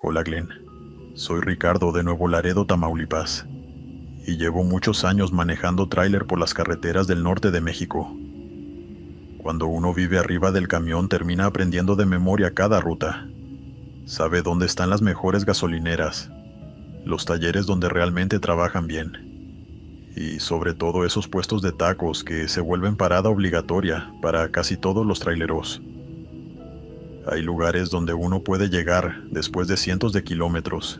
Hola Glenn, soy Ricardo de Nuevo Laredo, Tamaulipas, y llevo muchos años manejando tráiler por las carreteras del norte de México. Cuando uno vive arriba del camión termina aprendiendo de memoria cada ruta. Sabe dónde están las mejores gasolineras, los talleres donde realmente trabajan bien, y sobre todo esos puestos de tacos que se vuelven parada obligatoria para casi todos los traileros. Hay lugares donde uno puede llegar después de cientos de kilómetros,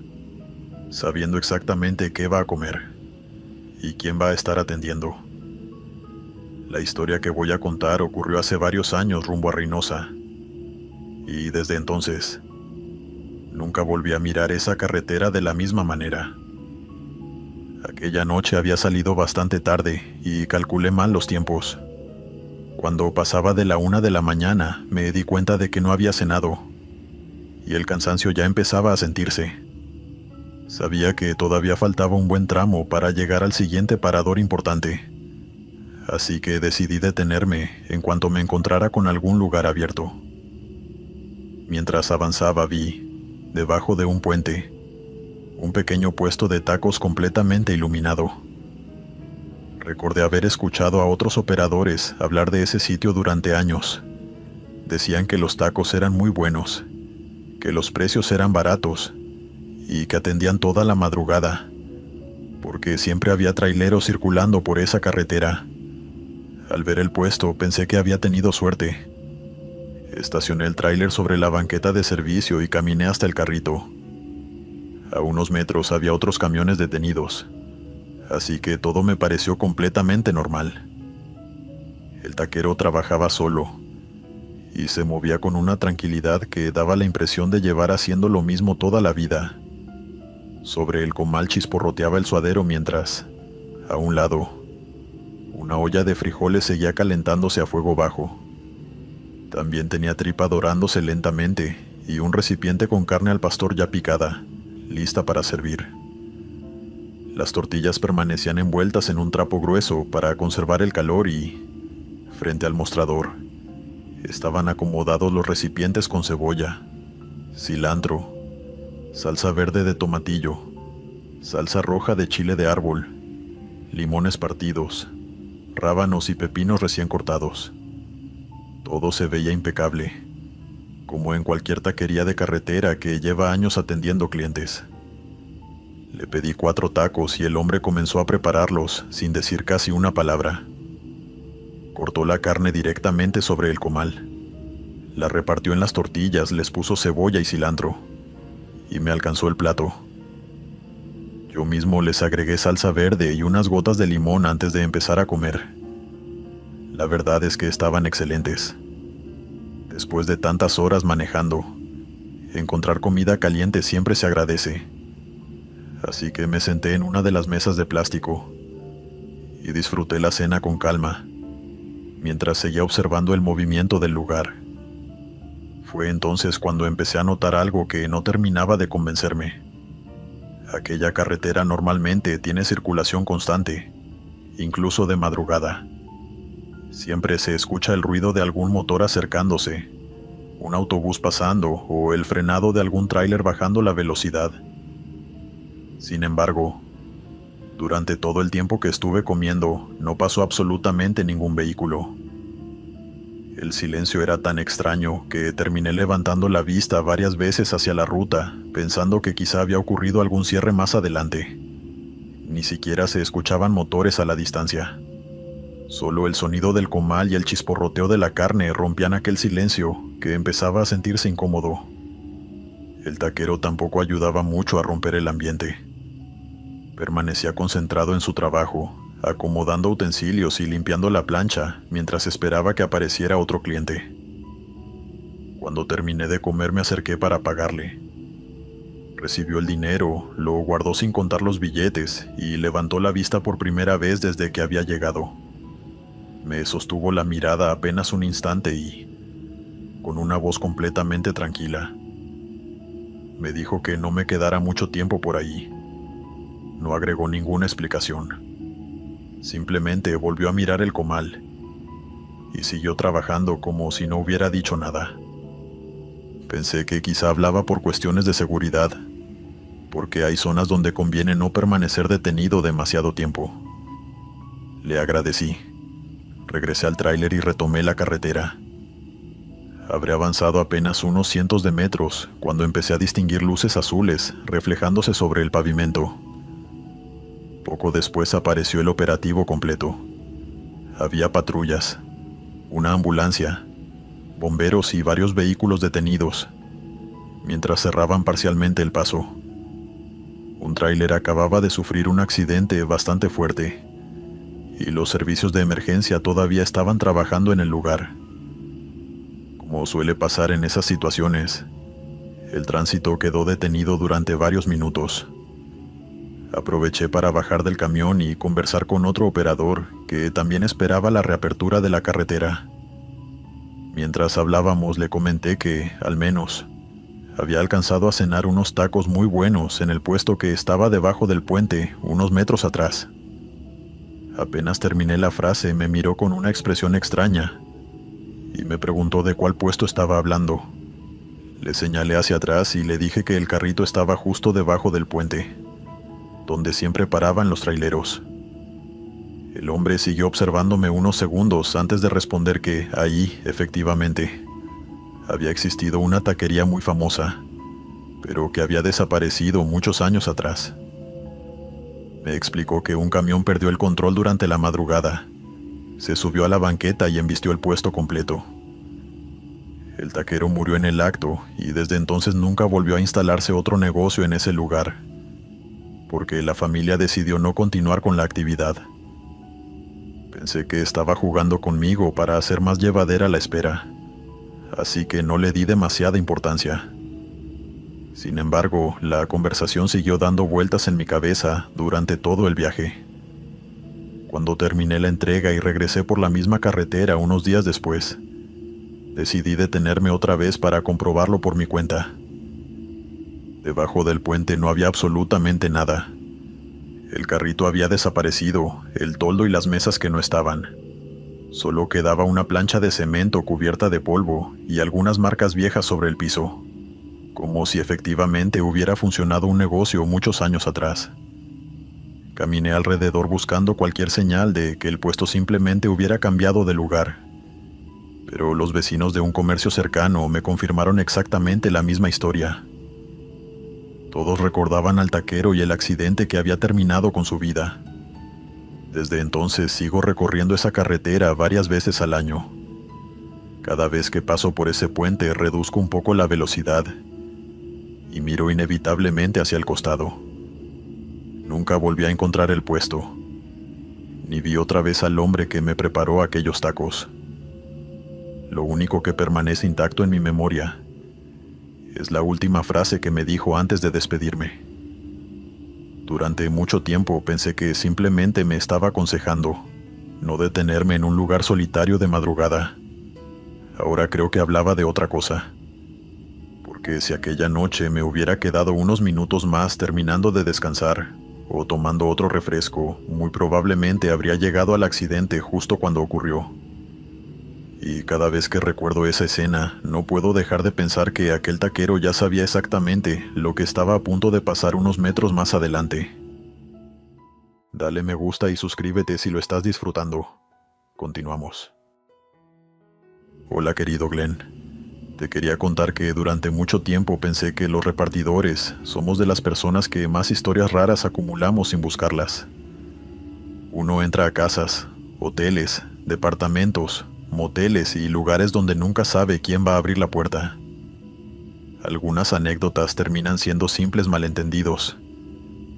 sabiendo exactamente qué va a comer y quién va a estar atendiendo. La historia que voy a contar ocurrió hace varios años rumbo a Reynosa, y desde entonces nunca volví a mirar esa carretera de la misma manera. Aquella noche había salido bastante tarde y calculé mal los tiempos. Cuando pasaba de la 1 de la mañana me di cuenta de que no había cenado, y el cansancio ya empezaba a sentirse. Sabía que todavía faltaba un buen tramo para llegar al siguiente parador importante, así que decidí detenerme en cuanto me encontrara con algún lugar abierto. Mientras avanzaba vi, debajo de un puente, un pequeño puesto de tacos completamente iluminado. Recordé haber escuchado a otros operadores hablar de ese sitio durante años. Decían que los tacos eran muy buenos, que los precios eran baratos y que atendían toda la madrugada, porque siempre había traileros circulando por esa carretera. Al ver el puesto pensé que había tenido suerte. Estacioné el tráiler sobre la banqueta de servicio y caminé hasta el carrito. A unos metros había otros camiones detenidos, así que todo me pareció completamente normal. El taquero trabajaba solo y se movía con una tranquilidad que daba la impresión de llevar haciendo lo mismo toda la vida. Sobre el comal chisporroteaba el suadero mientras, a un lado, una olla de frijoles seguía calentándose a fuego bajo. También tenía tripa dorándose lentamente y un recipiente con carne al pastor ya picada, lista para servir. Las tortillas permanecían envueltas en un trapo grueso para conservar el calor y, frente al mostrador, estaban acomodados los recipientes con cebolla, cilantro, salsa verde de tomatillo, salsa roja de chile de árbol, limones partidos, rábanos y pepinos recién cortados. Todo se veía impecable, como en cualquier taquería de carretera que lleva años atendiendo clientes. Le pedí 4 tacos y el hombre comenzó a prepararlos sin decir casi una palabra. Cortó la carne directamente sobre el comal. La repartió en las tortillas, les puso cebolla y cilantro, y me alcanzó el plato. Yo mismo les agregué salsa verde y unas gotas de limón antes de empezar a comer. La verdad es que estaban excelentes. Después de tantas horas manejando, encontrar comida caliente siempre se agradece. Así que me senté en una de las mesas de plástico y disfruté la cena con calma, mientras seguía observando el movimiento del lugar. Fue entonces cuando empecé a notar algo que no terminaba de convencerme. Aquella carretera normalmente tiene circulación constante, incluso de madrugada. Siempre se escucha el ruido de algún motor acercándose, un autobús pasando o el frenado de algún tráiler bajando la velocidad. Sin embargo, durante todo el tiempo que estuve comiendo, no pasó absolutamente ningún vehículo. El silencio era tan extraño que terminé levantando la vista varias veces hacia la ruta, pensando que quizá había ocurrido algún cierre más adelante. Ni siquiera se escuchaban motores a la distancia. Solo el sonido del comal y el chisporroteo de la carne rompían aquel silencio que empezaba a sentirse incómodo. El taquero tampoco ayudaba mucho a romper el ambiente. Permanecía concentrado en su trabajo, acomodando utensilios y limpiando la plancha mientras esperaba que apareciera otro cliente. Cuando terminé de comer me acerqué para pagarle. Recibió el dinero, lo guardó sin contar los billetes y levantó la vista por primera vez desde que había llegado. Me sostuvo la mirada apenas un instante y, con una voz completamente tranquila, me dijo que no me quedara mucho tiempo por ahí. No agregó ninguna explicación. Simplemente volvió a mirar el comal y siguió trabajando como si no hubiera dicho nada. Pensé que quizá hablaba por cuestiones de seguridad, porque hay zonas donde conviene no permanecer detenido demasiado tiempo. Le agradecí. Regresé al tráiler y retomé la carretera. Habré avanzado apenas unos cientos de metros cuando empecé a distinguir luces azules reflejándose sobre el pavimento. Poco después apareció el operativo completo. Había patrullas, una ambulancia, bomberos y varios vehículos detenidos, mientras cerraban parcialmente el paso. Un tráiler acababa de sufrir un accidente bastante fuerte, y los servicios de emergencia todavía estaban trabajando en el lugar. Como suele pasar en esas situaciones, el tránsito quedó detenido durante varios minutos. Aproveché para bajar del camión y conversar con otro operador que también esperaba la reapertura de la carretera. Mientras hablábamos le comenté que, al menos, había alcanzado a cenar unos tacos muy buenos en el puesto que estaba debajo del puente, unos metros atrás. Apenas terminé la frase, me miró con una expresión extraña y me preguntó de cuál puesto estaba hablando. Le señalé hacia atrás y le dije que el carrito estaba justo debajo del puente, donde siempre paraban los traileros. El hombre siguió observándome unos segundos antes de responder que ahí, efectivamente, había existido una taquería muy famosa, pero que había desaparecido muchos años atrás. Me explicó que un camión perdió el control durante la madrugada. Se subió a la banqueta y embistió el puesto completo. El taquero murió en el acto y desde entonces nunca volvió a instalarse otro negocio en ese lugar, porque la familia decidió no continuar con la actividad. Pensé que estaba jugando conmigo para hacer más llevadera la espera, así que no le di demasiada importancia. Sin embargo, la conversación siguió dando vueltas en mi cabeza durante todo el viaje. Cuando terminé la entrega y regresé por la misma carretera unos días después, decidí detenerme otra vez para comprobarlo por mi cuenta. Debajo del puente no había absolutamente nada. El carrito había desaparecido, el toldo y las mesas que no estaban. Solo quedaba una plancha de cemento cubierta de polvo y algunas marcas viejas sobre el piso, como si efectivamente hubiera funcionado un negocio muchos años atrás. Caminé alrededor buscando cualquier señal de que el puesto simplemente hubiera cambiado de lugar, pero los vecinos de un comercio cercano me confirmaron exactamente la misma historia. Todos recordaban al taquero y el accidente que había terminado con su vida. Desde entonces sigo recorriendo esa carretera varias veces al año. Cada vez que paso por ese puente reduzco un poco la velocidad y miro inevitablemente hacia el costado. Nunca volví a encontrar el puesto, ni vi otra vez al hombre que me preparó aquellos tacos. Lo único que permanece intacto en mi memoria es la última frase que me dijo antes de despedirme. Durante mucho tiempo pensé que simplemente me estaba aconsejando no detenerme en un lugar solitario de madrugada. Ahora creo que hablaba de otra cosa. Porque si aquella noche me hubiera quedado unos minutos más terminando de descansar o tomando otro refresco, muy probablemente habría llegado al accidente justo cuando ocurrió. Y cada vez que recuerdo esa escena, no puedo dejar de pensar que aquel taquero ya sabía exactamente lo que estaba a punto de pasar unos metros más adelante. Dale me gusta y suscríbete si lo estás disfrutando. Continuamos. Hola querido Glenn. Te quería contar que durante mucho tiempo pensé que los repartidores somos de las personas que más historias raras acumulamos sin buscarlas. Uno entra a casas, hoteles, departamentos, moteles y lugares donde nunca sabe quién va a abrir la puerta. Algunas anécdotas terminan siendo simples malentendidos,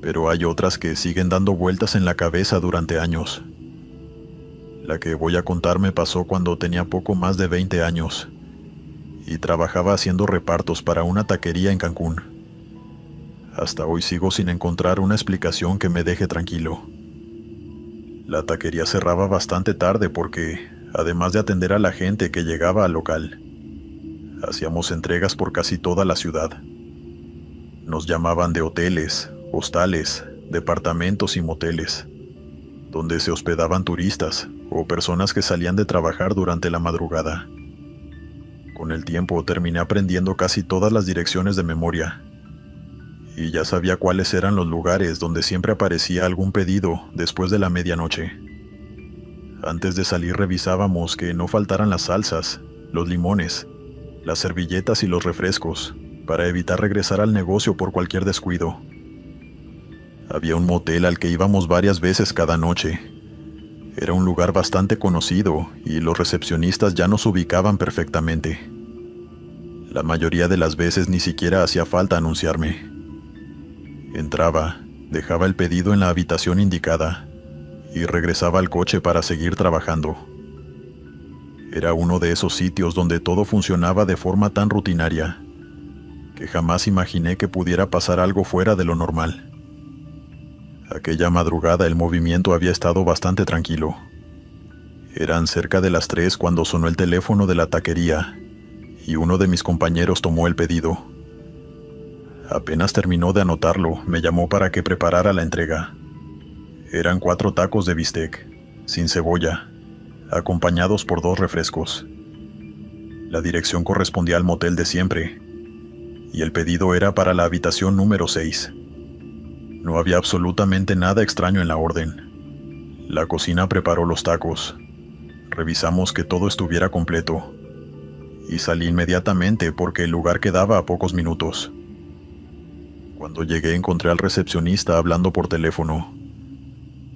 pero hay otras que siguen dando vueltas en la cabeza durante años. La que voy a contar me pasó cuando tenía poco más de 20 años y trabajaba haciendo repartos para una taquería en Cancún. Hasta hoy sigo sin encontrar una explicación que me deje tranquilo. La taquería cerraba bastante tarde porque, además de atender a la gente que llegaba al local, hacíamos entregas por casi toda la ciudad. Nos llamaban de hoteles, hostales, departamentos y moteles, donde se hospedaban turistas o personas que salían de trabajar durante la madrugada. Con el tiempo terminé aprendiendo casi todas las direcciones de memoria, y ya sabía cuáles eran los lugares donde siempre aparecía algún pedido después de la medianoche. Antes de salir revisábamos que no faltaran las salsas, los limones, las servilletas y los refrescos, para evitar regresar al negocio por cualquier descuido. Había un motel al que íbamos varias veces cada noche. Era un lugar bastante conocido y los recepcionistas ya nos ubicaban perfectamente. La mayoría de las veces ni siquiera hacía falta anunciarme. Entraba, dejaba el pedido en la habitación indicada y regresaba al coche para seguir trabajando. Era uno de esos sitios donde todo funcionaba de forma tan rutinaria que jamás imaginé que pudiera pasar algo fuera de lo normal. Aquella madrugada el movimiento había estado bastante tranquilo. Eran cerca de las 3 cuando sonó el teléfono de la taquería y uno de mis compañeros tomó el pedido. Apenas terminó de anotarlo, me llamó para que preparara la entrega. Eran 4 tacos de bistec, sin cebolla, acompañados por 2 refrescos. La dirección correspondía al motel de siempre, y el pedido era para la habitación número 6. No había absolutamente nada extraño en la orden. La cocina preparó los tacos. Revisamos que todo estuviera completo, y salí inmediatamente porque el lugar quedaba a pocos minutos. Cuando llegué encontré al recepcionista hablando por teléfono.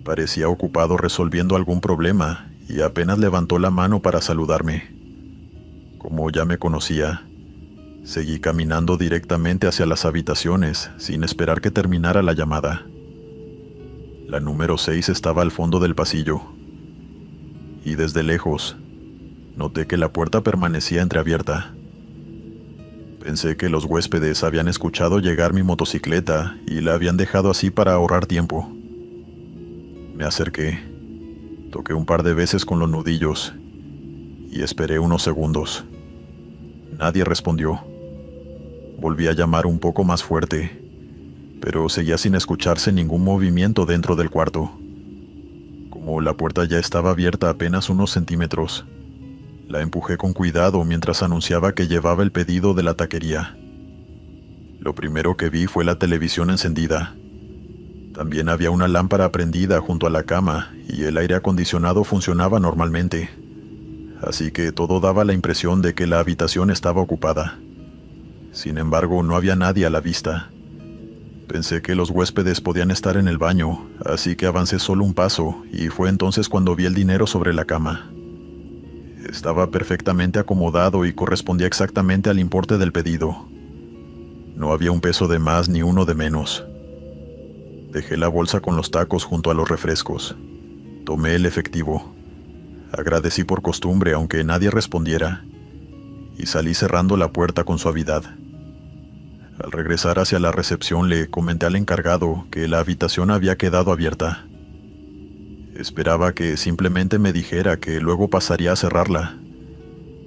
Parecía ocupado resolviendo algún problema y apenas levantó la mano para saludarme. Como ya me conocía, seguí caminando directamente hacia las habitaciones sin esperar que terminara la llamada. La número 6 estaba al fondo del pasillo, y desde lejos noté que la puerta permanecía entreabierta. Pensé que los huéspedes habían escuchado llegar mi motocicleta y la habían dejado así para ahorrar tiempo. Me acerqué, toqué un par de veces con los nudillos y esperé unos segundos. Nadie respondió. Volví a llamar un poco más fuerte, pero seguía sin escucharse ningún movimiento dentro del cuarto. Como la puerta ya estaba abierta apenas unos centímetros, la empujé con cuidado mientras anunciaba que llevaba el pedido de la taquería. Lo primero que vi fue la televisión encendida. También había una lámpara prendida junto a la cama y el aire acondicionado funcionaba normalmente, así que todo daba la impresión de que la habitación estaba ocupada. Sin embargo, no había nadie a la vista. Pensé que los huéspedes podían estar en el baño, así que avancé solo un paso y fue entonces cuando vi el dinero sobre la cama. Estaba perfectamente acomodado y correspondía exactamente al importe del pedido. No había un peso de más ni uno de menos. Dejé la bolsa con los tacos junto a los refrescos. Tomé el efectivo. Agradecí por costumbre aunque nadie respondiera, y salí cerrando la puerta con suavidad. Al regresar hacia la recepción le comenté al encargado que la habitación había quedado abierta. Esperaba que simplemente me dijera que luego pasaría a cerrarla,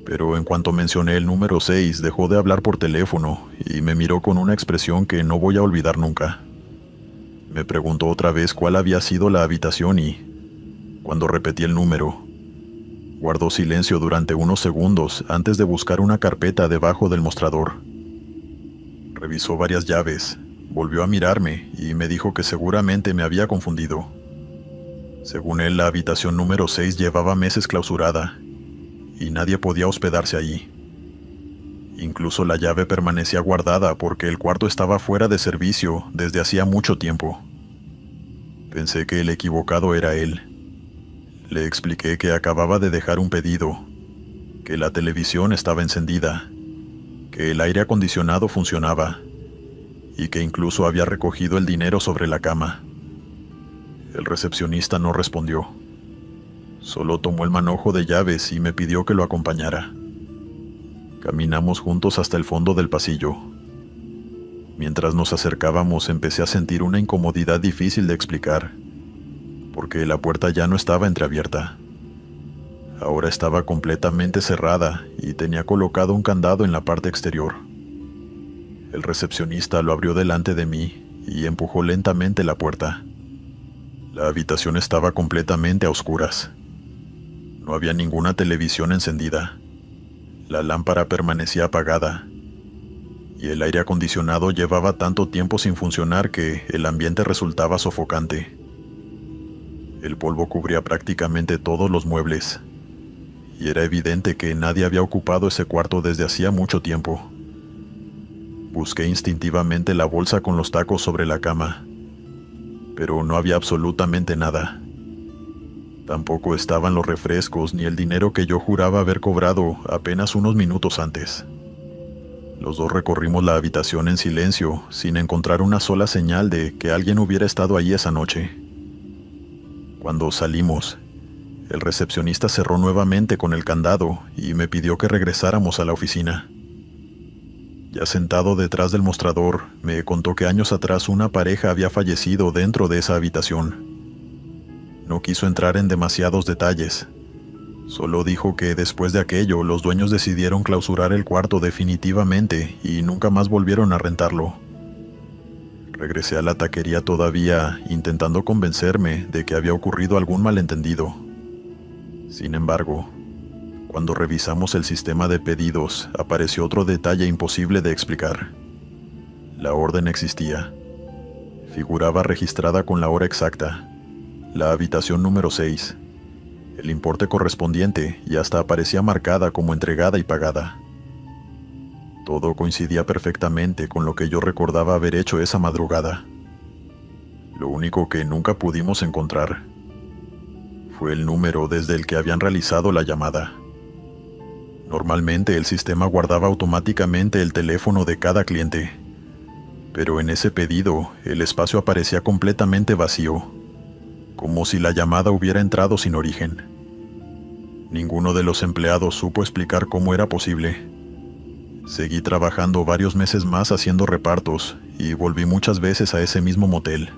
pero en cuanto mencioné el número 6 dejó de hablar por teléfono y me miró con una expresión que no voy a olvidar nunca. Me preguntó otra vez cuál había sido la habitación y, cuando repetí el número, guardó silencio durante unos segundos antes de buscar una carpeta debajo del mostrador. Revisó varias llaves, volvió a mirarme y me dijo que seguramente me había confundido. Según él, la habitación número 6 llevaba meses clausurada y nadie podía hospedarse allí. Incluso la llave permanecía guardada porque el cuarto estaba fuera de servicio desde hacía mucho tiempo. Pensé que el equivocado era él. Le expliqué que acababa de dejar un pedido, que la televisión estaba encendida, que el aire acondicionado funcionaba y que incluso había recogido el dinero sobre la cama. El recepcionista no respondió. Solo tomó el manojo de llaves y me pidió que lo acompañara. Caminamos juntos hasta el fondo del pasillo. Mientras nos acercábamos empecé a sentir una incomodidad difícil de explicar, porque la puerta ya no estaba entreabierta. Ahora estaba completamente cerrada y tenía colocado un candado en la parte exterior. El recepcionista lo abrió delante de mí y empujó lentamente la puerta. La habitación estaba completamente a oscuras. No había ninguna televisión encendida. La lámpara permanecía apagada, y el aire acondicionado llevaba tanto tiempo sin funcionar que el ambiente resultaba sofocante. El polvo cubría prácticamente todos los muebles, y era evidente que nadie había ocupado ese cuarto desde hacía mucho tiempo. Busqué instintivamente la bolsa con los tacos sobre la cama, pero no había absolutamente nada. Tampoco estaban los refrescos ni el dinero que yo juraba haber cobrado apenas unos minutos antes. Los dos recorrimos la habitación en silencio, sin encontrar una sola señal de que alguien hubiera estado allí esa noche. Cuando salimos, el recepcionista cerró nuevamente con el candado y me pidió que regresáramos a la oficina. Ya sentado detrás del mostrador, me contó que años atrás una pareja había fallecido dentro de esa habitación. No quiso entrar en demasiados detalles. Solo dijo que después de aquello los dueños decidieron clausurar el cuarto definitivamente y nunca más volvieron a rentarlo. Regresé a la taquería todavía intentando convencerme de que había ocurrido algún malentendido. Sin embargo, cuando revisamos el sistema de pedidos, apareció otro detalle imposible de explicar. La orden existía. Figuraba registrada con la hora exacta, la habitación número 6, el importe correspondiente y hasta aparecía marcada como entregada y pagada. Todo coincidía perfectamente con lo que yo recordaba haber hecho esa madrugada. Lo único que nunca pudimos encontrar fue el número desde el que habían realizado la llamada. Normalmente el sistema guardaba automáticamente el teléfono de cada cliente, pero en ese pedido el espacio aparecía completamente vacío, como si la llamada hubiera entrado sin origen. Ninguno de los empleados supo explicar cómo era posible. Seguí trabajando varios meses más haciendo repartos y volví muchas veces a ese mismo motel.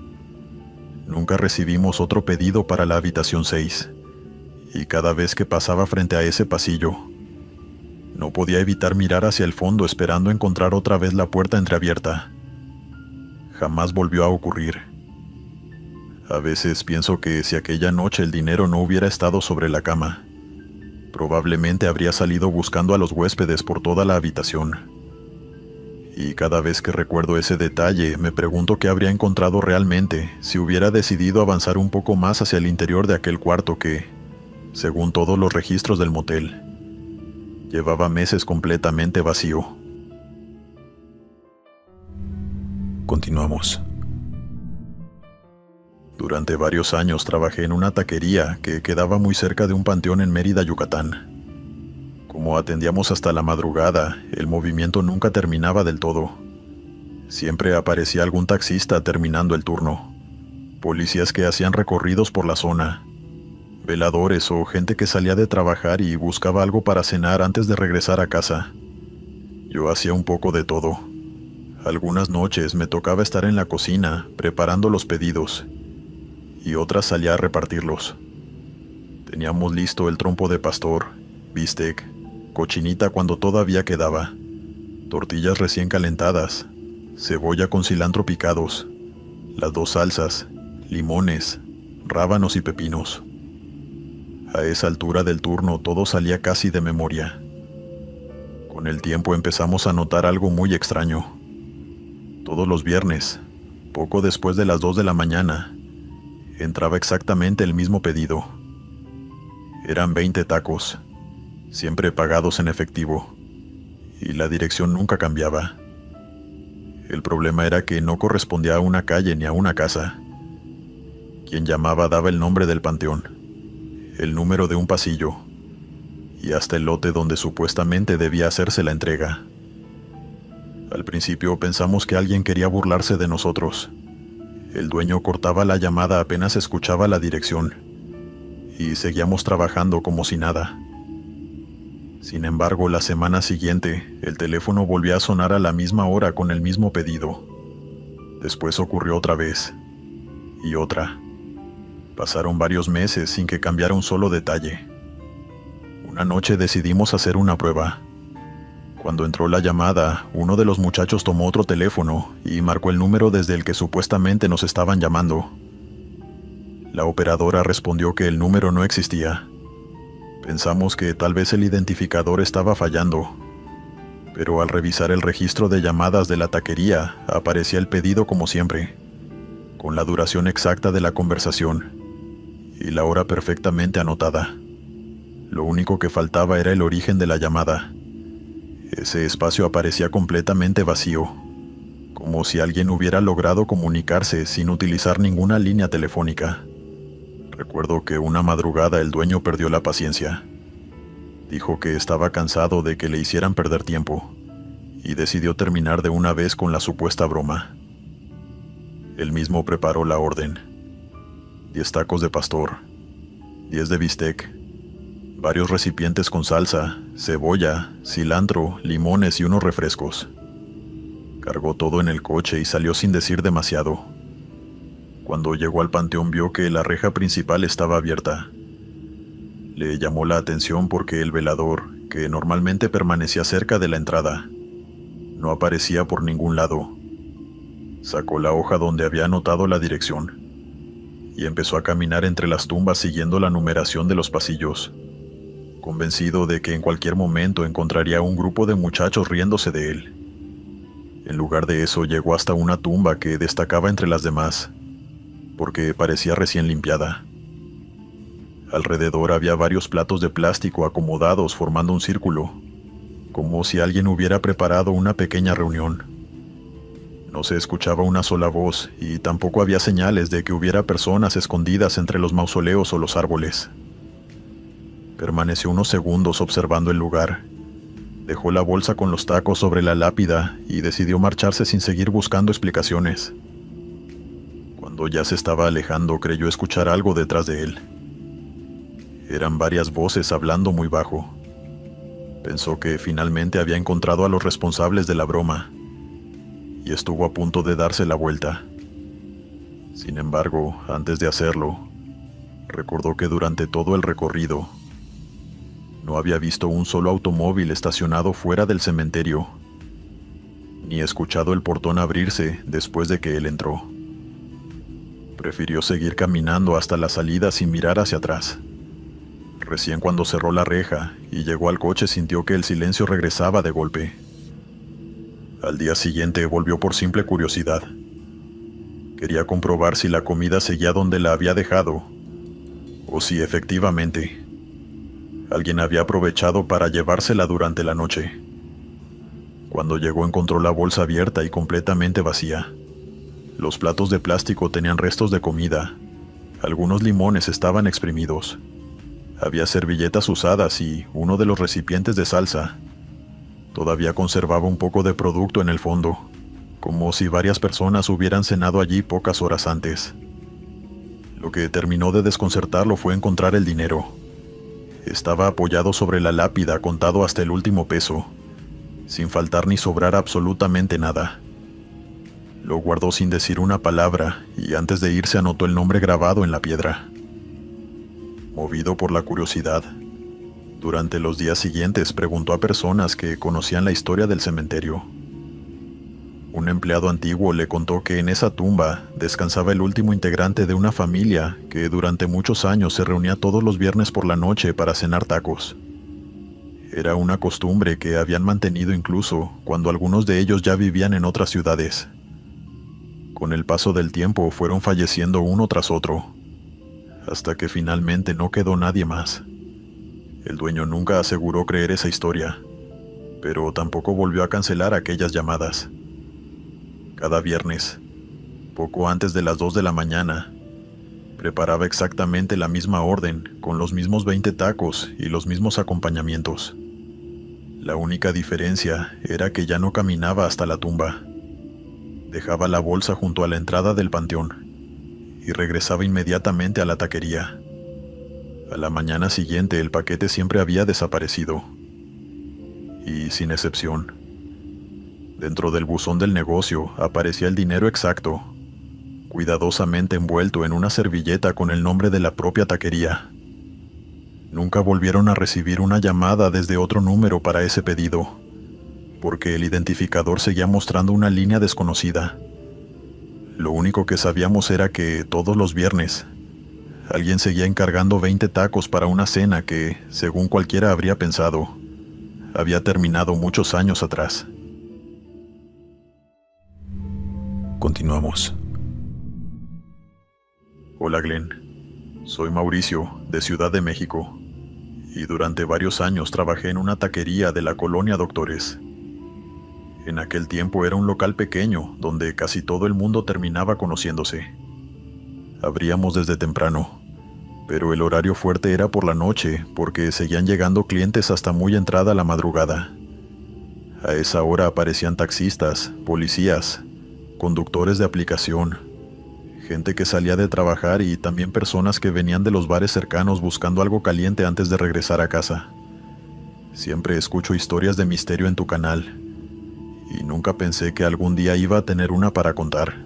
Nunca recibimos otro pedido para la habitación 6, y cada vez que pasaba frente a ese pasillo, no podía evitar mirar hacia el fondo esperando encontrar otra vez la puerta entreabierta. Jamás volvió a ocurrir. A veces pienso que si aquella noche el dinero no hubiera estado sobre la cama, probablemente habría salido buscando a los huéspedes por toda la habitación. Y cada vez que recuerdo ese detalle, me pregunto qué habría encontrado realmente si hubiera decidido avanzar un poco más hacia el interior de aquel cuarto que, según todos los registros del motel, llevaba meses completamente vacío. Continuamos. Durante varios años trabajé en una taquería que quedaba muy cerca de un panteón en Mérida, Yucatán. Como atendíamos hasta la madrugada, el movimiento nunca terminaba del todo. Siempre aparecía algún taxista terminando el turno, policías que hacían recorridos por la zona, veladores o gente que salía de trabajar y buscaba algo para cenar antes de regresar a casa. Yo hacía un poco de todo. Algunas noches me tocaba estar en la cocina preparando los pedidos y otras salía a repartirlos. Teníamos listo el trompo de pastor, bistec, cochinita cuando todavía quedaba, tortillas recién calentadas, cebolla con cilantro picados, las 2 salsas, limones, rábanos y pepinos. A esa altura del turno todo salía casi de memoria. Con el tiempo empezamos a notar algo muy extraño. Todos los viernes, poco después de las 2 de la mañana, entraba exactamente el mismo pedido. Eran 20 tacos, siempre pagados en efectivo, y la dirección nunca cambiaba. El problema era que no correspondía a una calle ni a una casa. Quien llamaba daba el nombre del panteón, el número de un pasillo, y hasta el lote donde supuestamente debía hacerse la entrega. Al principio pensamos que alguien quería burlarse de nosotros. El dueño cortaba la llamada apenas escuchaba la dirección, y seguíamos trabajando como si nada. Sin embargo, la semana siguiente, el teléfono volvió a sonar a la misma hora con el mismo pedido. Después ocurrió otra vez, y otra. Pasaron varios meses sin que cambiara un solo detalle. Una noche decidimos hacer una prueba. Cuando entró la llamada, uno de los muchachos tomó otro teléfono y marcó el número desde el que supuestamente nos estaban llamando. La operadora respondió que el número no existía, Pensamos que tal vez el identificador estaba fallando, pero al revisar el registro de llamadas de la taquería aparecía el pedido como siempre, con la duración exacta de la conversación y la hora perfectamente anotada. Lo único que faltaba era el origen de la llamada. Ese espacio aparecía completamente vacío, como si alguien hubiera logrado comunicarse sin utilizar ninguna línea telefónica. Recuerdo que una madrugada el dueño perdió la paciencia. Dijo que estaba cansado de que le hicieran perder tiempo y decidió terminar de una vez con la supuesta broma. Él mismo preparó la orden: 10 tacos de pastor, 10 de bistec, varios recipientes con salsa, cebolla, cilantro, limones y unos refrescos. Cargó todo en el coche y salió sin decir demasiado. Cuando llegó al panteón vio que la reja principal estaba abierta. Le llamó la atención porque el velador, que normalmente permanecía cerca de la entrada, no aparecía por ningún lado. Sacó la hoja donde había anotado la dirección y empezó a caminar entre las tumbas siguiendo la numeración de los pasillos, convencido de que en cualquier momento encontraría un grupo de muchachos riéndose de él. En lugar de eso, llegó hasta una tumba que destacaba entre las demás, porque parecía recién limpiada. Alrededor había varios platos de plástico acomodados formando un círculo, como si alguien hubiera preparado una pequeña reunión. No se escuchaba una sola voz y tampoco había señales de que hubiera personas escondidas entre los mausoleos o los árboles. Permaneció unos segundos observando el lugar. Dejó la bolsa con los tacos sobre la lápida y decidió marcharse sin seguir buscando explicaciones. Cuando ya se estaba alejando, creyó escuchar algo detrás de él. Eran varias voces hablando muy bajo. Pensó que finalmente había encontrado a los responsables de la broma y estuvo a punto de darse la vuelta. Sin embargo, antes de hacerlo, recordó que durante todo el recorrido no había visto un solo automóvil estacionado fuera del cementerio, ni escuchado el portón abrirse después de que él entró. Prefirió seguir caminando hasta la salida sin mirar hacia atrás. Recién cuando cerró la reja y llegó al coche sintió que el silencio regresaba de golpe. Al día siguiente volvió por simple curiosidad. Quería comprobar si la comida seguía donde la había dejado, o si efectivamente alguien había aprovechado para llevársela durante la noche. Cuando llegó encontró la bolsa abierta y completamente vacía. Los platos de plástico tenían restos de comida. Algunos limones estaban exprimidos. Había servilletas usadas y uno de los recipientes de salsa todavía conservaba un poco de producto en el fondo, como si varias personas hubieran cenado allí pocas horas antes. Lo que terminó de desconcertarlo fue encontrar el dinero. Estaba apoyado sobre la lápida, contado hasta el último peso, sin faltar ni sobrar absolutamente nada. Lo guardó sin decir una palabra y antes de irse anotó el nombre grabado en la piedra. Movido por la curiosidad, durante los días siguientes preguntó a personas que conocían la historia del cementerio. Un empleado antiguo le contó que en esa tumba descansaba el último integrante de una familia que durante muchos años se reunía todos los viernes por la noche para cenar tacos. Era una costumbre que habían mantenido incluso cuando algunos de ellos ya vivían en otras ciudades. Con el paso del tiempo fueron falleciendo uno tras otro, hasta que finalmente no quedó nadie más. El dueño nunca aseguró creer esa historia, pero tampoco volvió a cancelar aquellas llamadas. Cada viernes, poco antes de las 2 de la mañana, preparaba exactamente la misma orden, con los mismos 20 tacos y los mismos acompañamientos. La única diferencia era que ya no caminaba hasta la tumba. Dejaba la bolsa junto a la entrada del panteón y regresaba inmediatamente a la taquería. A la mañana siguiente el paquete siempre había desaparecido. Y sin excepción, dentro del buzón del negocio aparecía el dinero exacto, cuidadosamente envuelto en una servilleta con el nombre de la propia taquería. Nunca volvieron a recibir una llamada desde otro número para ese pedido, porque el identificador seguía mostrando una línea desconocida. Lo único que sabíamos era que todos los viernes alguien seguía encargando 20 tacos para una cena que, según cualquiera habría pensado, había terminado muchos años atrás. Continuamos. Hola Glenn, soy Mauricio, de Ciudad de México, y durante varios años trabajé en una taquería de la colonia Doctores. En aquel tiempo era un local pequeño donde casi todo el mundo terminaba conociéndose. Abríamos desde temprano, pero el horario fuerte era por la noche porque seguían llegando clientes hasta muy entrada la madrugada. A esa hora aparecían taxistas, policías, conductores de aplicación, gente que salía de trabajar y también personas que venían de los bares cercanos buscando algo caliente antes de regresar a casa. Siempre escucho historias de misterio en tu canal, y nunca pensé que algún día iba a tener una para contar.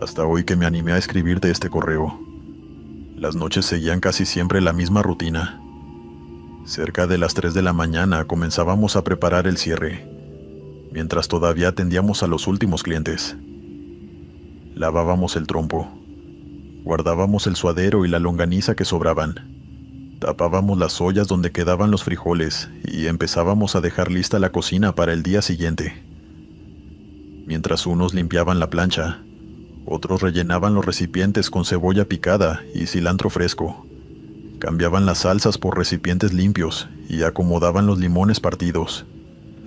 Hasta hoy que me animé a escribirte este correo. Las noches seguían casi siempre la misma rutina. Cerca de las 3 de la mañana comenzábamos a preparar el cierre, mientras todavía atendíamos a los últimos clientes. Lavábamos el trompo, guardábamos el suadero y la longaniza que sobraban, tapábamos las ollas donde quedaban los frijoles y empezábamos a dejar lista la cocina para el día siguiente. Mientras unos limpiaban la plancha, otros rellenaban los recipientes con cebolla picada y cilantro fresco, cambiaban las salsas por recipientes limpios y acomodaban los limones partidos,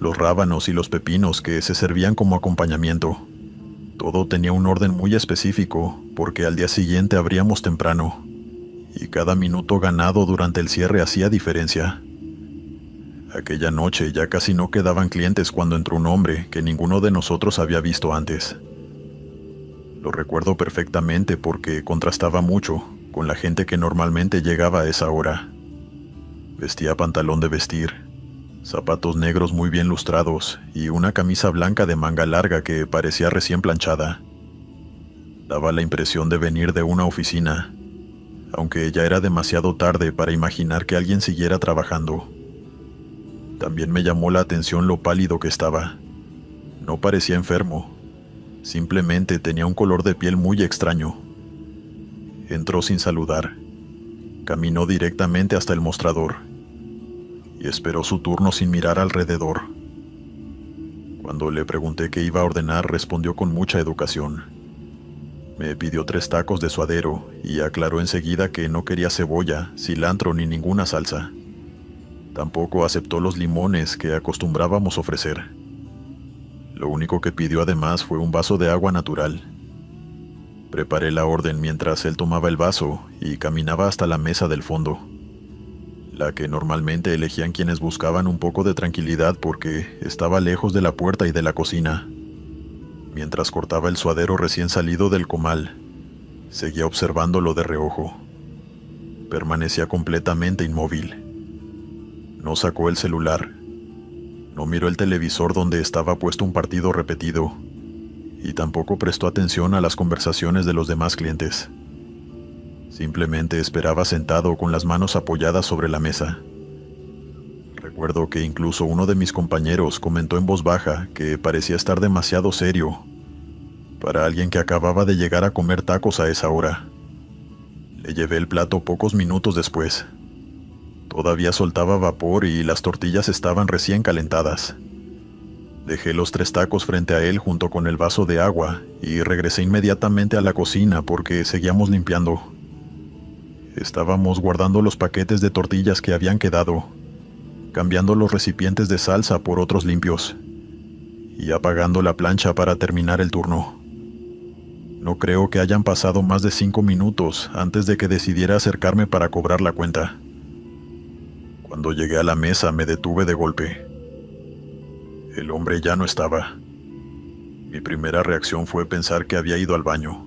los rábanos y los pepinos que se servían como acompañamiento. Todo tenía un orden muy específico porque al día siguiente abríamos temprano y cada minuto ganado durante el cierre hacía diferencia. Aquella noche ya casi no quedaban clientes cuando entró un hombre que ninguno de nosotros había visto antes. Lo recuerdo perfectamente porque contrastaba mucho con la gente que normalmente llegaba a esa hora. Vestía pantalón de vestir, zapatos negros muy bien lustrados y una camisa blanca de manga larga que parecía recién planchada. Daba la impresión de venir de una oficina, aunque ya era demasiado tarde para imaginar que alguien siguiera trabajando. También me llamó la atención lo pálido que estaba. No parecía enfermo, simplemente tenía un color de piel muy extraño. Entró sin saludar, caminó directamente hasta el mostrador y esperó su turno sin mirar alrededor. Cuando le pregunté qué iba a ordenar, respondió con mucha educación. Me pidió 3 tacos de suadero y aclaró enseguida que no quería cebolla, cilantro ni ninguna salsa. Tampoco aceptó los limones que acostumbrábamos ofrecer. Lo único que pidió además fue un vaso de agua natural. Preparé la orden mientras él tomaba el vaso y caminaba hasta la mesa del fondo, la que normalmente elegían quienes buscaban un poco de tranquilidad porque estaba lejos de la puerta y de la cocina. Mientras cortaba el suadero recién salido del comal, seguía observándolo de reojo. Permanecía completamente inmóvil. No sacó el celular, no miró el televisor donde estaba puesto un partido repetido, y tampoco prestó atención a las conversaciones de los demás clientes. Simplemente esperaba sentado con las manos apoyadas sobre la mesa. Recuerdo que incluso uno de mis compañeros comentó en voz baja que parecía estar demasiado serio para alguien que acababa de llegar a comer tacos a esa hora. Le llevé el plato pocos minutos después. Todavía soltaba vapor y las tortillas estaban recién calentadas. Dejé los 3 tacos frente a él junto con el vaso de agua y regresé inmediatamente a la cocina porque seguíamos limpiando. Estábamos guardando los paquetes de tortillas que habían quedado, cambiando los recipientes de salsa por otros limpios y apagando la plancha para terminar el turno. No creo que hayan pasado más de 5 minutos antes de que decidiera acercarme para cobrar la cuenta. Cuando llegué a la mesa me detuve de golpe. El hombre ya no estaba. Mi primera reacción fue pensar que había ido al baño.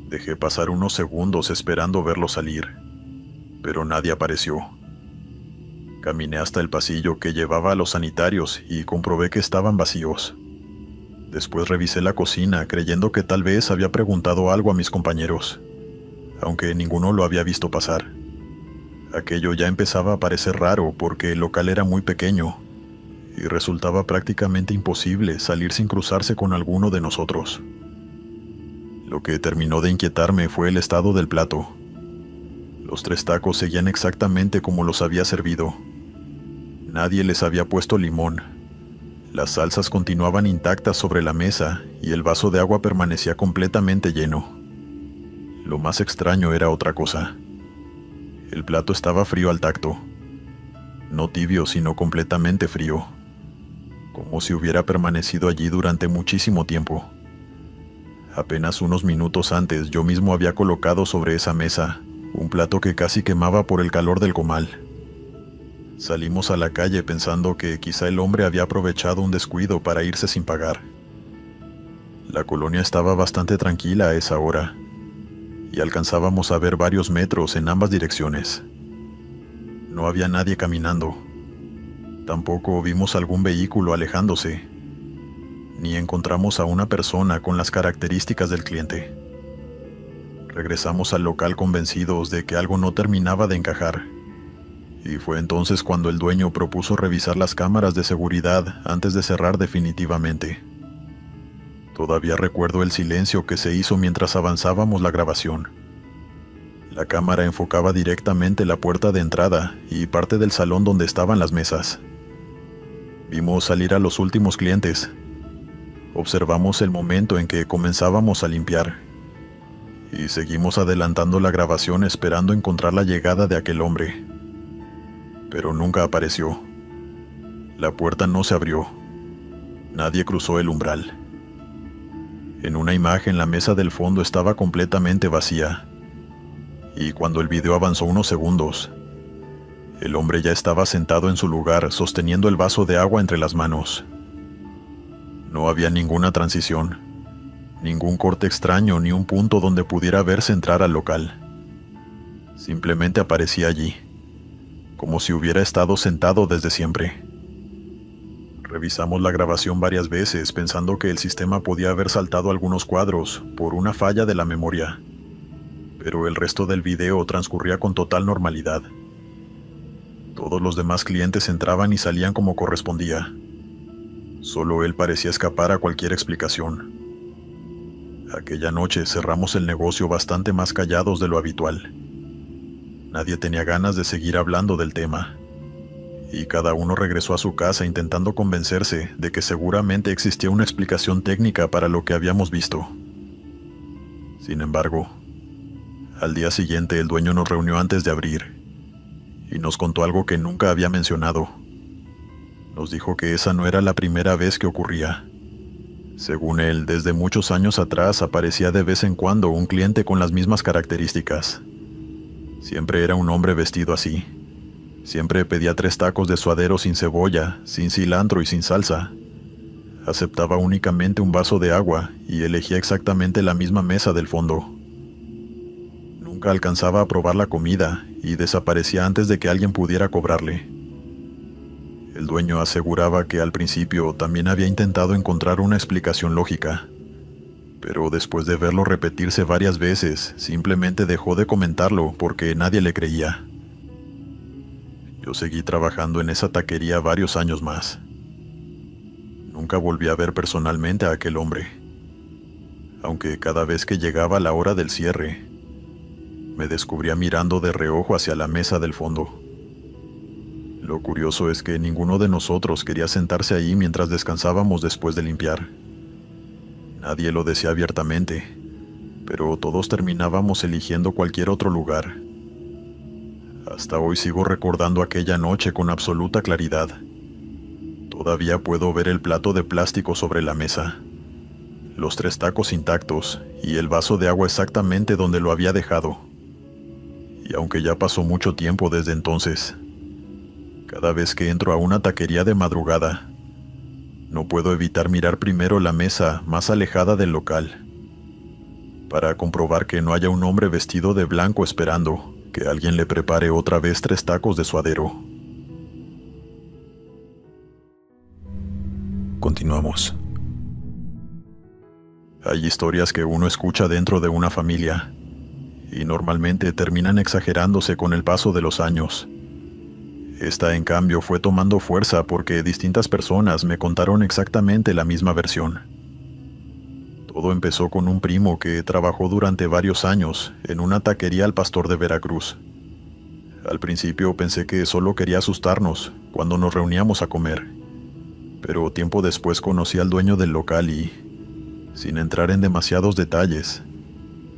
Dejé pasar unos segundos esperando verlo salir, pero nadie apareció. Caminé hasta el pasillo que llevaba a los sanitarios y comprobé que estaban vacíos. Después revisé la cocina creyendo que tal vez había preguntado algo a mis compañeros, aunque ninguno lo había visto pasar. Aquello ya empezaba a parecer raro porque el local era muy pequeño y resultaba prácticamente imposible salir sin cruzarse con alguno de nosotros. Lo que terminó de inquietarme fue el estado del plato. Los 3 tacos seguían exactamente como los había servido. Nadie les había puesto limón. Las salsas continuaban intactas sobre la mesa y el vaso de agua permanecía completamente lleno. Lo más extraño era otra cosa. El plato estaba frío al tacto. No tibio, sino completamente frío. Como si hubiera permanecido allí durante muchísimo tiempo. Apenas unos minutos antes yo mismo había colocado sobre esa mesa un plato que casi quemaba por el calor del comal. Salimos a la calle pensando que quizá el hombre había aprovechado un descuido para irse sin pagar. La colonia estaba bastante tranquila a esa hora, y alcanzábamos a ver varios metros en ambas direcciones. No había nadie caminando. Tampoco vimos algún vehículo alejándose, ni encontramos a una persona con las características del cliente. Regresamos al local convencidos de que algo no terminaba de encajar. Y fue entonces cuando el dueño propuso revisar las cámaras de seguridad antes de cerrar definitivamente. Todavía recuerdo el silencio que se hizo mientras avanzábamos la grabación. La cámara enfocaba directamente la puerta de entrada y parte del salón donde estaban las mesas. Vimos salir a los últimos clientes. Observamos el momento en que comenzábamos a limpiar. Y seguimos adelantando la grabación esperando encontrar la llegada de aquel hombre. Pero nunca apareció. La puerta no se abrió. Nadie cruzó el umbral. En una imagen la mesa del fondo estaba completamente vacía. Y cuando el video avanzó unos segundos, el hombre ya estaba sentado en su lugar sosteniendo el vaso de agua entre las manos. No había ninguna transición, ningún corte extraño ni un punto donde pudiera verse entrar al local. Simplemente aparecía allí, como si hubiera estado sentado desde siempre. Revisamos la grabación varias veces pensando que el sistema podía haber saltado algunos cuadros por una falla de la memoria, pero el resto del video transcurría con total normalidad. Todos los demás clientes entraban y salían como correspondía. Solo él parecía escapar a cualquier explicación. Aquella noche cerramos el negocio bastante más callados de lo habitual. Nadie tenía ganas de seguir hablando del tema, y cada uno regresó a su casa intentando convencerse de que seguramente existía una explicación técnica para lo que habíamos visto. Sin embargo, al día siguiente el dueño nos reunió antes de abrir, y nos contó algo que nunca había mencionado. Nos dijo que esa no era la primera vez que ocurría. Según él, desde muchos años atrás aparecía de vez en cuando un cliente con las mismas características. Siempre era un hombre vestido así. Siempre pedía 3 tacos de suadero sin cebolla, sin cilantro y sin salsa. Aceptaba únicamente un vaso de agua y elegía exactamente la misma mesa del fondo. Nunca alcanzaba a probar la comida y desaparecía antes de que alguien pudiera cobrarle. El dueño aseguraba que al principio también había intentado encontrar una explicación lógica, pero después de verlo repetirse varias veces, simplemente dejó de comentarlo porque nadie le creía. Yo seguí trabajando en esa taquería varios años más. Nunca volví a ver personalmente a aquel hombre, aunque cada vez que llegaba la hora del cierre, me descubría mirando de reojo hacia la mesa del fondo. Lo curioso es que ninguno de nosotros quería sentarse ahí mientras descansábamos después de limpiar. Nadie lo decía abiertamente, pero todos terminábamos eligiendo cualquier otro lugar. Hasta hoy sigo recordando aquella noche con absoluta claridad. Todavía puedo ver el plato de plástico sobre la mesa, los 3 tacos intactos y el vaso de agua exactamente donde lo había dejado. Y aunque ya pasó mucho tiempo desde entonces, cada vez que entro a una taquería de madrugada, no puedo evitar mirar primero la mesa más alejada del local, para comprobar que no haya un hombre vestido de blanco esperando que alguien le prepare otra vez 3 tacos de suadero. Continuamos. Hay historias que uno escucha dentro de una familia, y normalmente terminan exagerándose con el paso de los años. Esta, en cambio, fue tomando fuerza porque distintas personas me contaron exactamente la misma versión. Todo empezó con un primo que trabajó durante varios años en una taquería al pastor de Veracruz, Al principio pensé que solo quería asustarnos cuando nos reuníamos a comer, pero tiempo después conocí al dueño del local y, sin entrar en demasiados detalles,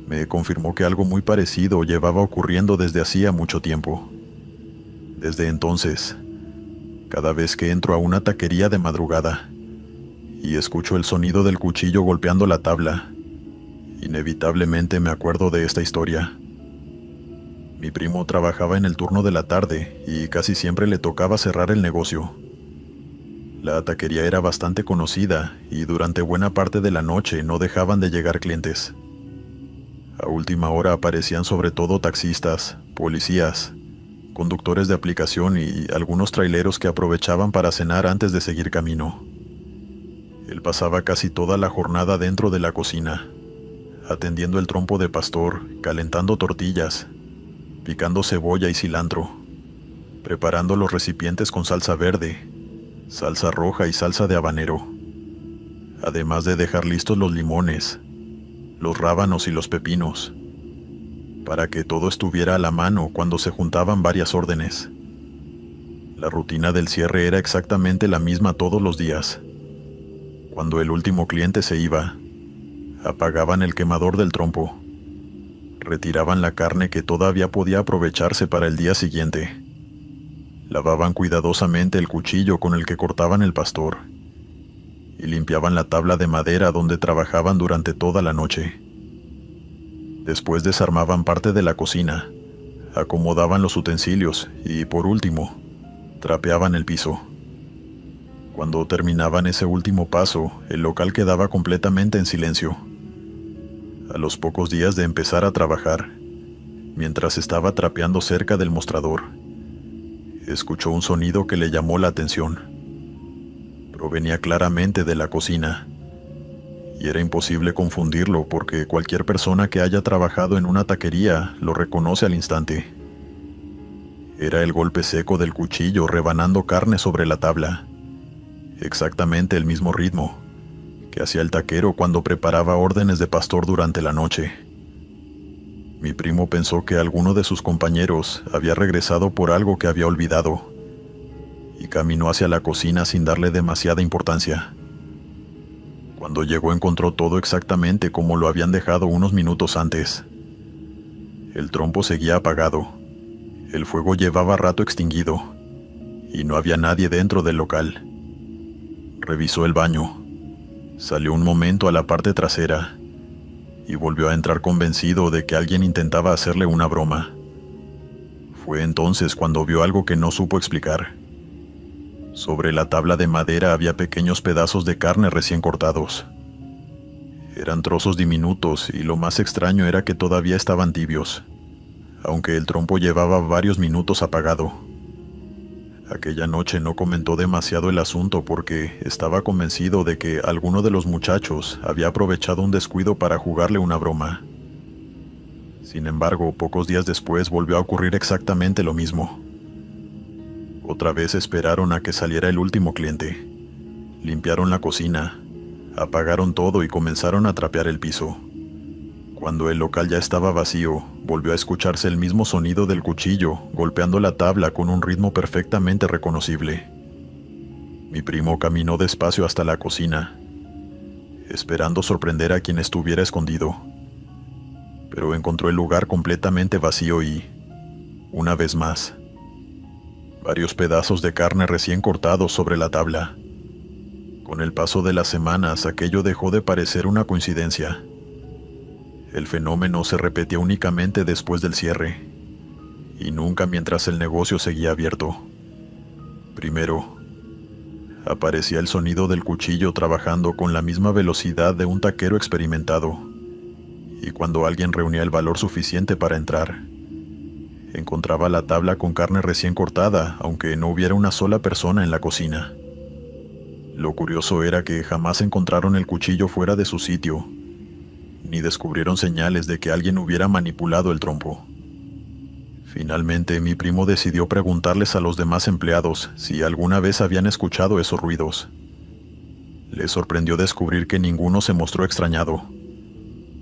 me confirmó que algo muy parecido llevaba ocurriendo desde hacía mucho tiempo. Desde entonces, cada vez que entro a una taquería de madrugada y escucho el sonido del cuchillo golpeando la tabla, inevitablemente me acuerdo de esta historia. Mi primo trabajaba en el turno de la tarde y casi siempre le tocaba cerrar el negocio. La taquería era bastante conocida y durante buena parte de la noche no dejaban de llegar clientes. A última hora aparecían sobre todo taxistas, policías, conductores de aplicación y algunos traileros que aprovechaban para cenar antes de seguir camino. Él pasaba casi toda la jornada dentro de la cocina, atendiendo el trompo de pastor, calentando tortillas, picando cebolla y cilantro, preparando los recipientes con salsa verde, salsa roja y salsa de habanero, además de dejar listos los limones, los rábanos y los pepinos, para que todo estuviera a la mano cuando se juntaban varias órdenes. La rutina del cierre era exactamente la misma todos los días. Cuando el último cliente se iba, apagaban el quemador del trompo, retiraban la carne que todavía podía aprovecharse para el día siguiente, lavaban cuidadosamente el cuchillo con el que cortaban el pastor y limpiaban la tabla de madera donde trabajaban durante toda la noche. Después desarmaban parte de la cocina, acomodaban los utensilios y, por último, trapeaban el piso. Cuando terminaban ese último paso, el local quedaba completamente en silencio. A los pocos días de empezar a trabajar, mientras estaba trapeando cerca del mostrador, escuchó un sonido que le llamó la atención. Provenía claramente de la cocina, y era imposible confundirlo porque cualquier persona que haya trabajado en una taquería lo reconoce al instante. Era el golpe seco del cuchillo rebanando carne sobre la tabla, exactamente el mismo ritmo que hacía el taquero cuando preparaba órdenes de pastor durante la noche. Mi primo pensó que alguno de sus compañeros había regresado por algo que había olvidado y caminó hacia la cocina sin darle demasiada importancia. Cuando llegó encontró todo exactamente como lo habían dejado unos minutos antes. El trompo seguía apagado, el fuego llevaba rato extinguido y no había nadie dentro del local. Revisó el baño, salió un momento a la parte trasera y volvió a entrar convencido de que alguien intentaba hacerle una broma. Fue entonces cuando vio algo que no supo explicar. Sobre la tabla de madera había pequeños pedazos de carne recién cortados. Eran trozos diminutos y lo más extraño era que todavía estaban tibios, aunque el trompo llevaba varios minutos apagado. Aquella noche no comentó demasiado el asunto porque estaba convencido de que alguno de los muchachos había aprovechado un descuido para jugarle una broma. Sin embargo, pocos días después volvió a ocurrir exactamente lo mismo. Otra vez esperaron a que saliera el último cliente. Limpiaron la cocina, apagaron todo y comenzaron a trapear el piso. Cuando el local ya estaba vacío, volvió a escucharse el mismo sonido del cuchillo golpeando la tabla con un ritmo perfectamente reconocible. Mi primo caminó despacio hasta la cocina, esperando sorprender a quien estuviera escondido. Pero encontró el lugar completamente vacío y, una vez más, varios pedazos de carne recién cortados sobre la tabla. Con el paso de las semanas, aquello dejó de parecer una coincidencia. El fenómeno se repetía únicamente después del cierre, y nunca mientras el negocio seguía abierto. Primero, aparecía el sonido del cuchillo trabajando con la misma velocidad de un taquero experimentado, y cuando alguien reunía el valor suficiente para entrar, encontraba la tabla con carne recién cortada, aunque no hubiera una sola persona en la cocina. Lo curioso era que jamás encontraron el cuchillo fuera de su sitio, ni descubrieron señales de que alguien hubiera manipulado el trompo. Finalmente, mi primo decidió preguntarles a los demás empleados si alguna vez habían escuchado esos ruidos. Les sorprendió descubrir que ninguno se mostró extrañado.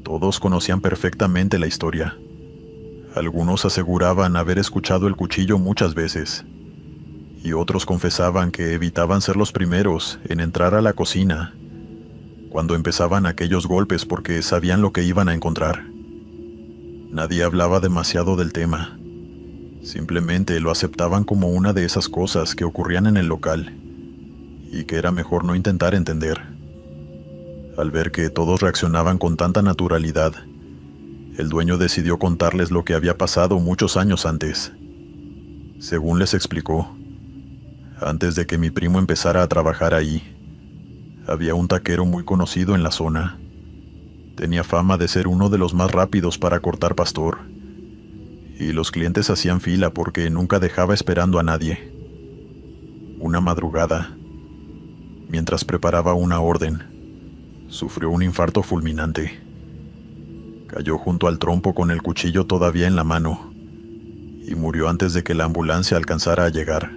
Todos conocían perfectamente la historia. Algunos aseguraban haber escuchado el cuchillo muchas veces, y otros confesaban que evitaban ser los primeros en entrar a la cocina cuando empezaban aquellos golpes porque sabían lo que iban a encontrar. Nadie hablaba demasiado del tema. Simplemente lo aceptaban como una de esas cosas que ocurrían en el local y que era mejor no intentar entender. Al ver que todos reaccionaban con tanta naturalidad, el dueño decidió contarles lo que había pasado muchos años antes. Según les explicó, antes de que mi primo empezara a trabajar ahí, había un taquero muy conocido en la zona. Tenía fama de ser uno de los más rápidos para cortar pastor, y los clientes hacían fila porque nunca dejaba esperando a nadie. Una madrugada, mientras preparaba una orden, sufrió un infarto fulminante. Cayó junto al trompo con el cuchillo todavía en la mano y murió antes de que la ambulancia alcanzara a llegar.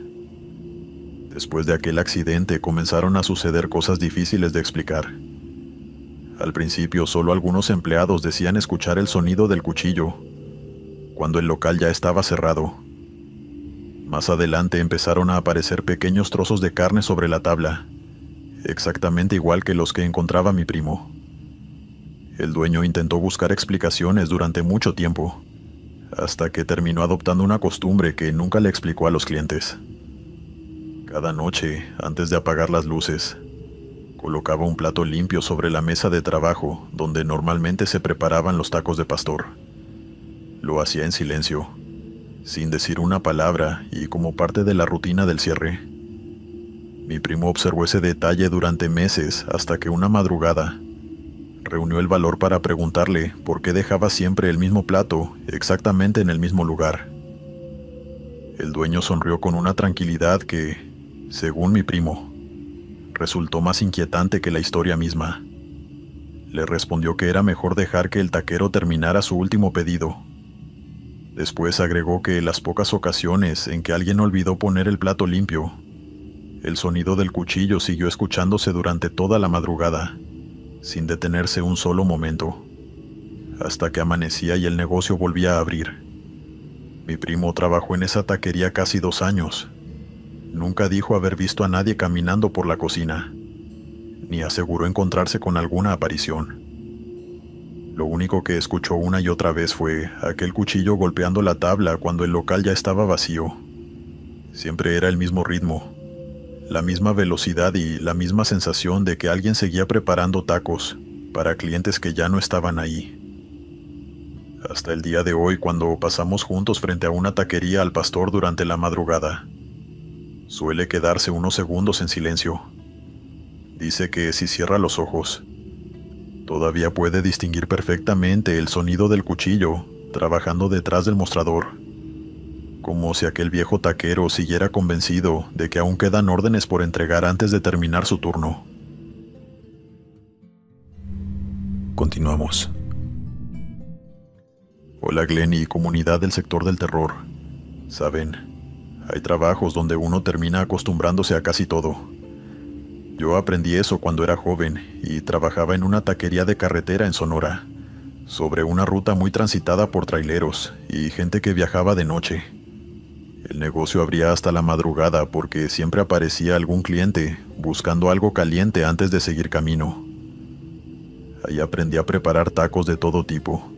Después de aquel accidente comenzaron a suceder cosas difíciles de explicar. Al principio solo algunos empleados decían escuchar el sonido del cuchillo, cuando el local ya estaba cerrado. Más adelante empezaron a aparecer pequeños trozos de carne sobre la tabla, exactamente igual que los que encontraba mi primo. El dueño intentó buscar explicaciones durante mucho tiempo, hasta que terminó adoptando una costumbre que nunca le explicó a los clientes. Cada noche, antes de apagar las luces, colocaba un plato limpio sobre la mesa de trabajo donde normalmente se preparaban los tacos de pastor. Lo hacía en silencio, sin decir una palabra y como parte de la rutina del cierre. Mi primo observó ese detalle durante meses hasta que una madrugada reunió el valor para preguntarle por qué dejaba siempre el mismo plato exactamente en el mismo lugar. El dueño sonrió con una tranquilidad que, según mi primo, resultó más inquietante que la historia misma. Le respondió que era mejor dejar que el taquero terminara su último pedido. Después agregó que las pocas ocasiones en que alguien olvidó poner el plato limpio, el sonido del cuchillo siguió escuchándose durante toda la madrugada, sin detenerse un solo momento, hasta que amanecía y el negocio volvía a abrir. Mi primo trabajó en esa taquería casi 2 años. Nunca dijo haber visto a nadie caminando por la cocina, ni aseguró encontrarse con alguna aparición. Lo único que escuchó una y otra vez fue aquel cuchillo golpeando la tabla cuando el local ya estaba vacío. Siempre era el mismo ritmo, la misma velocidad y la misma sensación de que alguien seguía preparando tacos para clientes que ya no estaban ahí. Hasta el día de hoy, cuando pasamos juntos frente a una taquería al pastor durante la madrugada, suele quedarse unos segundos en silencio. Dice que si cierra los ojos, todavía puede distinguir perfectamente el sonido del cuchillo trabajando detrás del mostrador, como si aquel viejo taquero siguiera convencido de que aún quedan órdenes por entregar antes de terminar su turno. Continuamos. Hola Glenn y comunidad del sector del terror. Saben, hay trabajos donde uno termina acostumbrándose a casi todo. Yo aprendí eso cuando era joven y trabajaba en una taquería de carretera en Sonora, sobre una ruta muy transitada por traileros y gente que viajaba de noche. El negocio abría hasta la madrugada porque siempre aparecía algún cliente buscando algo caliente antes de seguir camino. Ahí aprendí a preparar tacos de todo tipo.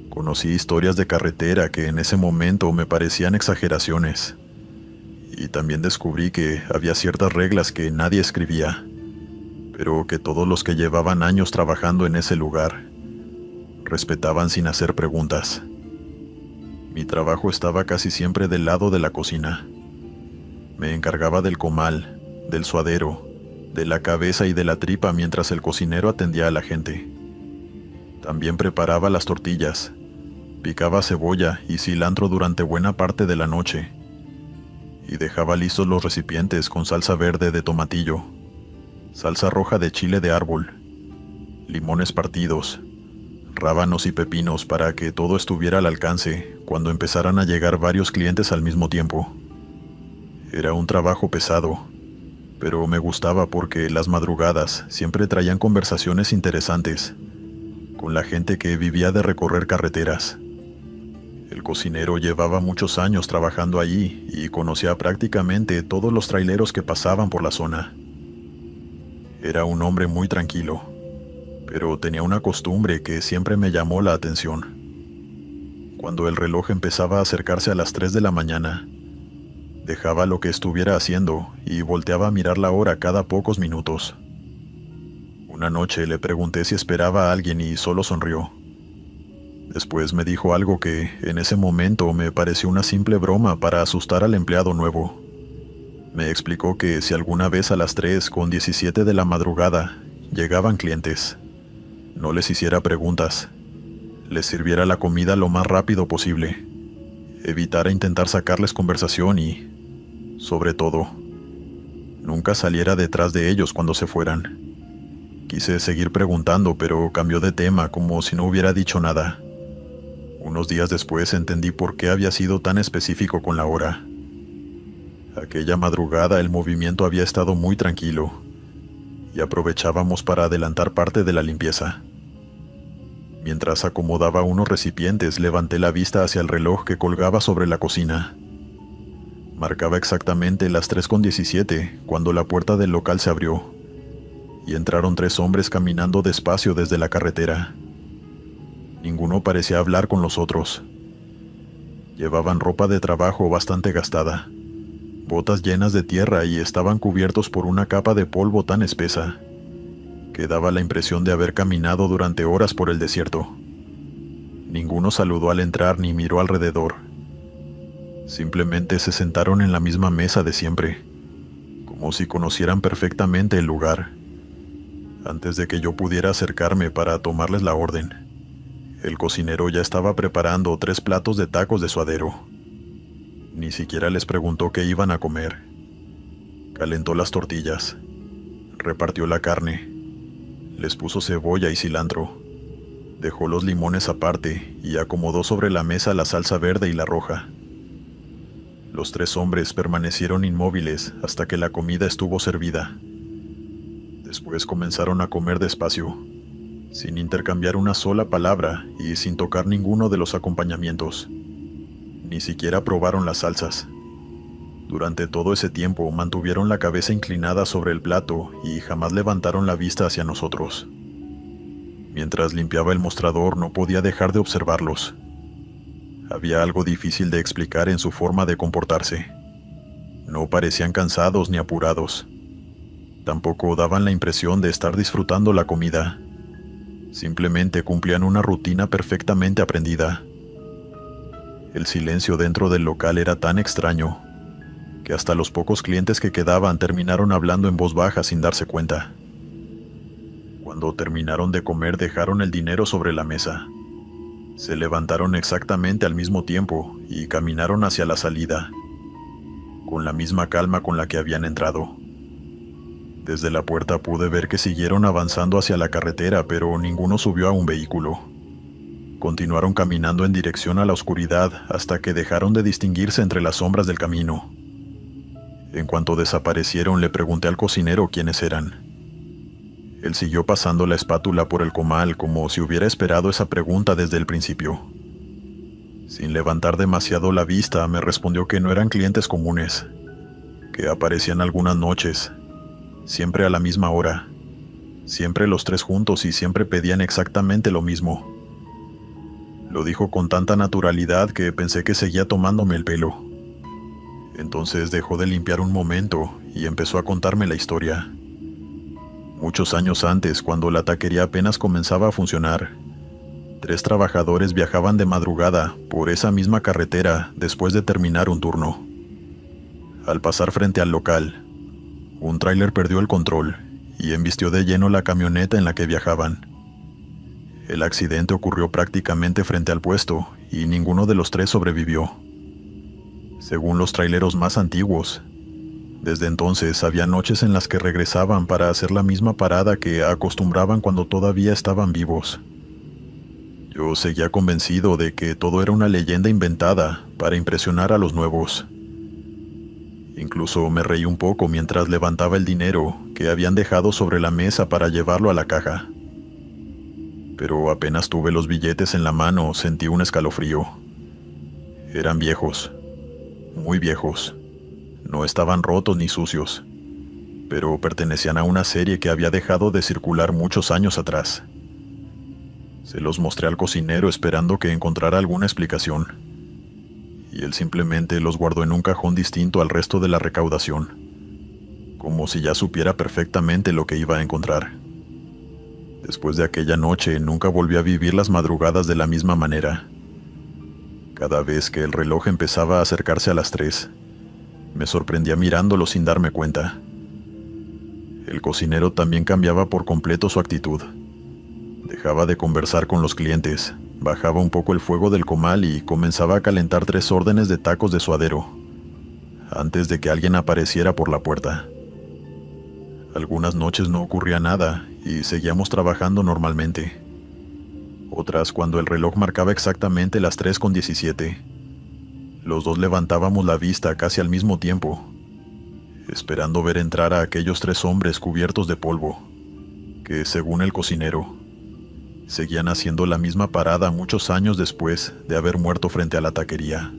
Conocí historias de carretera que en ese momento me parecían exageraciones. Y también descubrí que había ciertas reglas que nadie escribía, pero que todos los que llevaban años trabajando en ese lugar respetaban sin hacer preguntas. Mi trabajo estaba casi siempre del lado de la cocina. Me encargaba del comal, del suadero, de la cabeza y de la tripa mientras el cocinero atendía a la gente. También preparaba las tortillas, picaba cebolla y cilantro durante buena parte de la noche, y dejaba listos los recipientes con salsa verde de tomatillo, salsa roja de chile de árbol, limones partidos, rábanos y pepinos para que todo estuviera al alcance cuando empezaran a llegar varios clientes al mismo tiempo. Era un trabajo pesado, pero me gustaba porque las madrugadas siempre traían conversaciones interesantes con la gente que vivía de recorrer carreteras. El cocinero llevaba muchos años trabajando allí y conocía prácticamente todos los traileros que pasaban por la zona. Era un hombre muy tranquilo, pero tenía una costumbre que siempre me llamó la atención. Cuando el reloj empezaba a acercarse a las 3 de la mañana, dejaba lo que estuviera haciendo y volteaba a mirar la hora cada pocos minutos. Una noche le pregunté si esperaba a alguien y solo sonrió. Después me dijo algo que, en ese momento, me pareció una simple broma para asustar al empleado nuevo. Me explicó que si alguna vez a las 3:17 de la madrugada llegaban clientes, no les hiciera preguntas, les sirviera la comida lo más rápido posible, evitara intentar sacarles conversación y, sobre todo, nunca saliera detrás de ellos cuando se fueran. Quise seguir preguntando, pero cambió de tema como si no hubiera dicho nada. Unos días después entendí por qué había sido tan específico con la hora. Aquella madrugada el movimiento había estado muy tranquilo y aprovechábamos para adelantar parte de la limpieza. Mientras acomodaba unos recipientes, levanté la vista hacia el reloj que colgaba sobre la cocina. Marcaba exactamente las 3:17 cuando la puerta del local se abrió y entraron 3 hombres caminando despacio desde la carretera. Ninguno parecía hablar con los otros. Llevaban ropa de trabajo bastante gastada, botas llenas de tierra y estaban cubiertos por una capa de polvo tan espesa que daba la impresión de haber caminado durante horas por el desierto. Ninguno saludó al entrar ni miró alrededor. Simplemente se sentaron en la misma mesa de siempre, como si conocieran perfectamente el lugar. Antes de que yo pudiera acercarme para tomarles la orden, el cocinero ya estaba preparando 3 platos de tacos de suadero. Ni siquiera les preguntó qué iban a comer. Calentó las tortillas, repartió la carne, les puso cebolla y cilantro, dejó los limones aparte y acomodó sobre la mesa la salsa verde y la roja. Los 3 hombres permanecieron inmóviles hasta que la comida estuvo servida. Después comenzaron a comer despacio, sin intercambiar una sola palabra y sin tocar ninguno de los acompañamientos. Ni siquiera probaron las salsas. Durante todo ese tiempo mantuvieron la cabeza inclinada sobre el plato y jamás levantaron la vista hacia nosotros. Mientras limpiaba el mostrador no podía dejar de observarlos. Había algo difícil de explicar en su forma de comportarse. No parecían cansados ni apurados. Tampoco daban la impresión de estar disfrutando la comida. Simplemente cumplían una rutina perfectamente aprendida. El silencio dentro del local era tan extraño que hasta los pocos clientes que quedaban terminaron hablando en voz baja sin darse cuenta. Cuando terminaron de comer dejaron el dinero sobre la mesa. Se levantaron exactamente al mismo tiempo y caminaron hacia la salida, con la misma calma con la que habían entrado. Desde la puerta pude ver que siguieron avanzando hacia la carretera, pero ninguno subió a un vehículo. Continuaron caminando en dirección a la oscuridad hasta que dejaron de distinguirse entre las sombras del camino. En cuanto desaparecieron, le pregunté al cocinero quiénes eran. Él siguió pasando la espátula por el comal como si hubiera esperado esa pregunta desde el principio. Sin levantar demasiado la vista, me respondió que no eran clientes comunes, que aparecían algunas noches, siempre a la misma hora, siempre los 3 juntos y siempre pedían exactamente lo mismo. Lo dijo con tanta naturalidad que pensé que seguía tomándome el pelo. Entonces dejó de limpiar un momento y empezó a contarme la historia. Muchos años antes, cuando la taquería apenas comenzaba a funcionar, 3 trabajadores viajaban de madrugada por esa misma carretera después de terminar un turno. Al pasar frente al local, un tráiler perdió el control y embistió de lleno la camioneta en la que viajaban. El accidente ocurrió prácticamente frente al puesto y ninguno de los 3 sobrevivió. Según los traileros más antiguos, desde entonces había noches en las que regresaban para hacer la misma parada que acostumbraban cuando todavía estaban vivos. Yo seguía convencido de que todo era una leyenda inventada para impresionar a los nuevos. Incluso me reí un poco mientras levantaba el dinero que habían dejado sobre la mesa para llevarlo a la caja. Pero apenas tuve los billetes en la mano, sentí un escalofrío. Eran viejos, muy viejos. No estaban rotos ni sucios, pero pertenecían a una serie que había dejado de circular muchos años atrás. Se los mostré al cocinero esperando que encontrara alguna explicación, y él simplemente los guardó en un cajón distinto al resto de la recaudación, como si ya supiera perfectamente lo que iba a encontrar. Después de aquella noche nunca volví a vivir las madrugadas de la misma manera. Cada vez que el reloj empezaba a acercarse a las 3, me sorprendía mirándolo sin darme cuenta. El cocinero también cambiaba por completo su actitud. Dejaba de conversar con los clientes, bajaba un poco el fuego del comal y comenzaba a calentar 3 órdenes de tacos de suadero, antes de que alguien apareciera por la puerta. Algunas noches no ocurría nada y seguíamos trabajando normalmente. Otras, cuando el reloj marcaba exactamente las 3:17, los dos levantábamos la vista casi al mismo tiempo, esperando ver entrar a aquellos 3 hombres cubiertos de polvo, que, según el cocinero, seguían haciendo la misma parada muchos años después de haber muerto frente a la taquería.